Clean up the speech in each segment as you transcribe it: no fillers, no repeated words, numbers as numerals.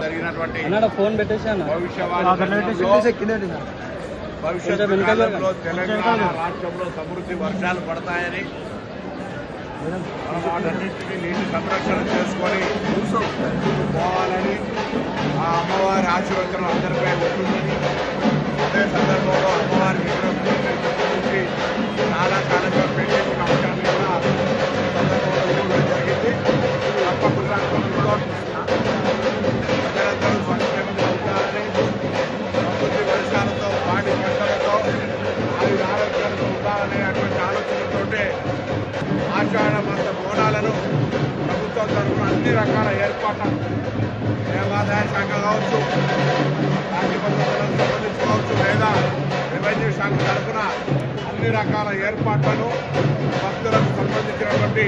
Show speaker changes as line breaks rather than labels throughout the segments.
జరిగినటువంటి భవిష్యత్తులో తెలంగాణ రాష్ట్రంలో సమృద్ధి వర్షాలు పడతాయని వాటన్నింటినీ నీటి సంరక్షణ చేసుకొని పోవాలని ఆ అమ్మవారి ఆశీర్వచనం అందరిపై ఉంటుందని అదే సందర్భంలో అమ్మవారి విగ్రహం గురించి చాలా కాలంగా పెట్టేసిన అంశాన్ని కూడా సందర్భంలో జరిగింది. తప్పకుండా ప్రజలందరూ సంక్షేమంగా ఉండాలని సమృద్ధి వర్షాలతో పాడి పంటలతో ఆరోగ్యాలతో ఉండాలనేటువంటి ఆలోచనతోటే ఆషాఢ మాస బోనాలను ప్రభుత్వం తరఫున అన్ని రకాల ఏర్పాట్లను దేవాదాయ శాఖ కావచ్చు, రాజ్య భద్రతలకు సంబంధించి కావచ్చు, లేదా రెవెన్యూ శాఖ తరఫున అన్ని రకాల ఏర్పాట్లను భక్తులకు సంబంధించినటువంటి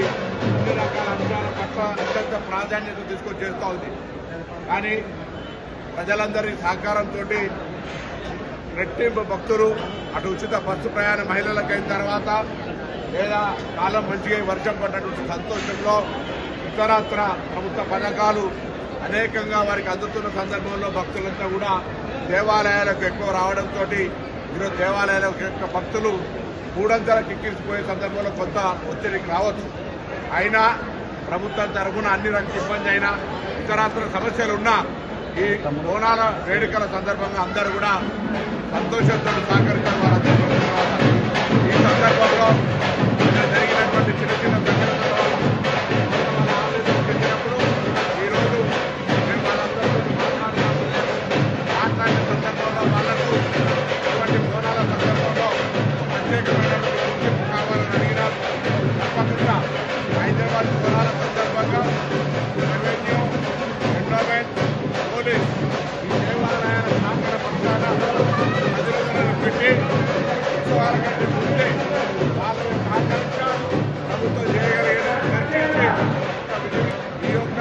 అన్ని రకాల అంశాల పట్ల అత్యంత ప్రాధాన్యత తీసుకొని చేస్తూ ఉంది. కానీ ప్రజలందరి సహకారంతో రెట్టింపు భక్తులు అటు ఉచిత బస్సు ప్రయాణ మహిళలకు అయిన తర్వాత లేదా కాలం మంచిగా వర్షం పడ్డటువంటి సంతోషంలో ఇతరత్ర ప్రభుత్వ పథకాలు అనేకంగా వారికి అందుతున్న సందర్భంలో భక్తులంతా కూడా దేవాలయాలకు ఎక్కువ రావడంతో ఈరోజు దేవాలయాలకు ఎక్కువ భక్తులు మూడంతలకు ఎక్కించిపోయే సందర్భంలో కొంత ఒత్తిడికి రావచ్చు. అయినా ప్రభుత్వం తరఫున అన్ని రకాల ఇబ్బంది అయినా ఇతరత్ర సమస్యలు ఉన్నా ఈ బోనాల వేడుకల సందర్భంగా అందరూ కూడా సంతోషంతో సహకరించడం వారందరూ ఈ సందర్భంలో జరిగినటువంటి చిన్న చిన్న సంఘటనల వల్ల ఆలోచించినప్పుడు ఈరోజు మేము వాళ్ళందరూ మాట్లాడిన సందర్భంలో వాళ్లకు ఇటువంటి బోనాల సందర్భంలో ప్రత్యేకమైనటువంటి గుర్తింపు కావాలని అడిగినారు. తప్పకుండా హైదరాబాద్ బోనాల సందర్భంగా రెవెన్యూ, ఎండోమెంట్, పోలీస్ ఈ దేవాలయాల శాఖల పక్షాన అధికారులను పెట్టి ఉత్సవాల కంటే ముందే వాళ్ళని సహకరించారు. ప్రభుత్వం చేయగలిగిన ఈ యొక్క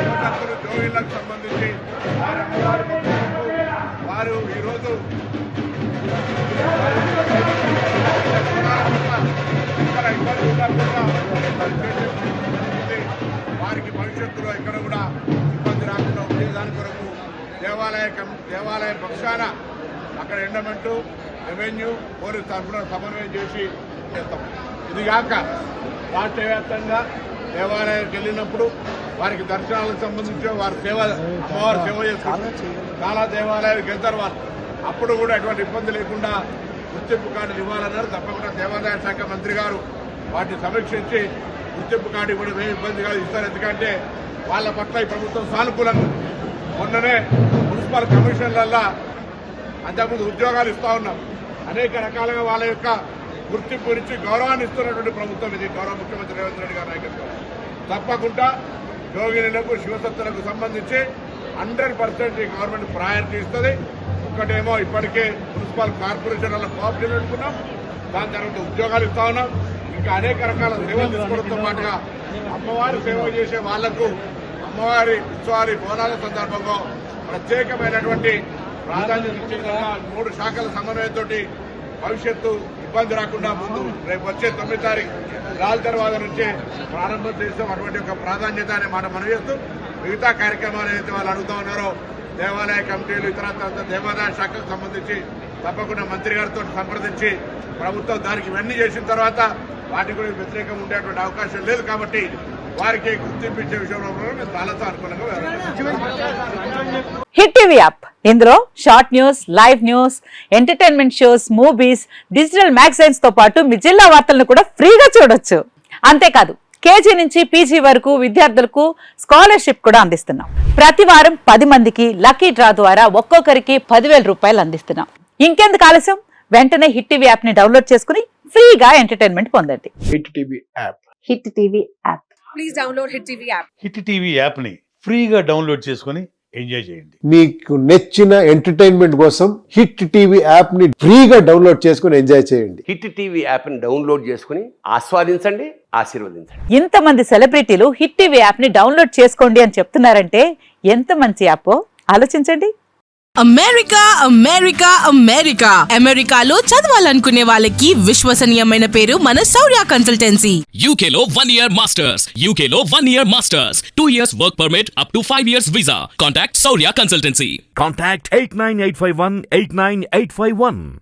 యువతకులు జోయిళ్లకు సంబంధించి వారు ఈరోజు ఇబ్బంది ఉండకుండా వారికి భవిష్యత్తులో ఎక్కడ కూడా ఇబ్బంది రాకుండా ఉండేదాని కొరకు దేవాలయ పక్షాన అక్కడ ఎండమెంటు, రెవెన్యూ, పోలీసు తరఫున సమన్వయం చేసి చేస్తాం. ఇది కాక రాష్ట్ర వ్యాప్తంగా దేవాలయానికి వెళ్ళినప్పుడు వారికి దర్శనాలకు సంబంధించి వారి అమ్మవారి సేవ చేసుకుంటారు. చాలా దేవాలయాలకు వెళ్తారు వారు. అప్పుడు కూడా ఎటువంటి ఇబ్బంది లేకుండా గుర్తింపు కార్డులు ఇవ్వాలన్నారు. తప్పకుండా దేవాదాయ శాఖ మంత్రి గారు వాటిని సమీక్షించి గుర్తింపు కార్డు ఇవ్వడం ఏ ఇబ్బంది కాదు ఇస్తారు. ఎందుకంటే వాళ్ళ పట్ల ఈ ప్రభుత్వం సానుకూలంగా మొన్ననే మున్సిపల్ కమిషన్లల్లో అంతకుముందు ఉద్యోగాలు ఇస్తా ఉన్నాం. అనేక రకాలుగా వాళ్ళ యొక్క గుర్తింపు నుంచి గౌరవాన్ని ఇస్తున్నటువంటి ప్రభుత్వం ఇది. గౌరవ ముఖ్యమంత్రి రేవంత్ రెడ్డి గారి నాయకత్వం తప్పకుండా యోగినులకు, శివసత్తులకు సంబంధించి 100% ఈ గవర్నమెంట్ ప్రయారిటీ ఇస్తుంది. ఒకటేమో ఇప్పటికే మున్సిపల్ కార్పొరేషన్ల కోఆపరేటివ్ పెట్టుకున్నాం, దాని తర్వాత ఉద్యోగాలు ఇస్తా ఉన్నాం. ఇంకా అనేక రకాల సేవలు తీసుకోవడంతో పాటుగా అమ్మవారి సేవ చేసే వాళ్లకు అమ్మవారి ఉత్సవాలు బోనాల సందర్భంగా ప్రత్యేకమైనటువంటి ప్రాధాన్యత ఇచ్చే విధంగా 3 శాఖల సమన్వయంతో భవిష్యత్తు ఇబ్బంది రాకుండా ముందు రేపు వచ్చే 9 తారీఖు రాళ్ళ తర్వాత నుంచే ప్రారంభం చేస్తాం. అటువంటి ఒక ప్రాధాన్యత అనే మాట మనం చేస్తూ మిగతా కార్యక్రమాలు ఏదైతే వాళ్ళు అడుగుతా ఉన్నారో దేవాలయ కమిటీలు ఇతర దేవాదాయ శాఖకు సంబంధించి తప్పకుండా మంత్రి గారితో సంప్రదించి ప్రభుత్వం దానికి ఇవన్నీ చేసిన తర్వాత వాటికి కూడా వ్యతిరేకం ఉండేటువంటి అవకాశం లేదు. కాబట్టి వారికి గుర్తింపించే విషయంలో మేము చాలా అనుకూలంగా
హిట్ టీవీ యాప్, ఇందులో short news, live news, entertainment shows, movies, digital magazines తో పాటు మీ జిల్లా వార్తలను కూడా ఫ్రీగా చూడొచ్చు. అంతేకాదు కేజీ నుంచి పీజీ వరకు విద్యార్థులకు స్కాలర్షిప్ కూడా అందిస్తున్నాం. ప్రతి వారం 10 మందికి లక్కీ డ్రా ద్వారా ఒక్కొక్కరికి 10,000 రూపాయలు అందిస్తున్నాం. ఇంకెందుకు ఆలస్యం, వెంటనే హిట్ టీవీ యాప్ ని డౌన్లోడ్ చేసుకుని ఫ్రీగా ఎంటర్టైన్మెంట్ పొందండి.
Hit TV app.
Hit TV app.
Please download hit TV app.
Hit TV app ని ఫ్రీగా డౌన్లోడ్ చేసుకుని ఎంజాయ్ చేయండి.
మీకు నచ్చిన ఎంటర్టైన్మెంట్ కోసం హిట్ టీవీ యాప్ ని ఫ్రీగా డౌన్లోడ్ చేసుకుని ఎంజాయ్ చేయండి.
హిట్ టీవీ యాప్ ని డౌన్లోడ్ చేసుకుని ఆస్వాదించండి, ఆశీర్వదించండి.
ఇంతమంది సెలబ్రిటీలు హిట్ టీవీ యాప్ ని డౌన్లోడ్ చేసుకోండి అని చెప్తున్నారంటే ఎంత మంచి యాప్ ఆలోచించండి.
అమెరికా అమెరికా అమెరికా అమెరికాలో చదవాలనుకునే వాళ్ళకి విశ్వసనీయమైన పేరు మన శౌర్య consultancy.
UK Law 1 Year Masters. UK Law 1 Year Masters. 2 years work permit up to 5 years visa. Contact Saurya Consultancy.
Contact 89851 89851.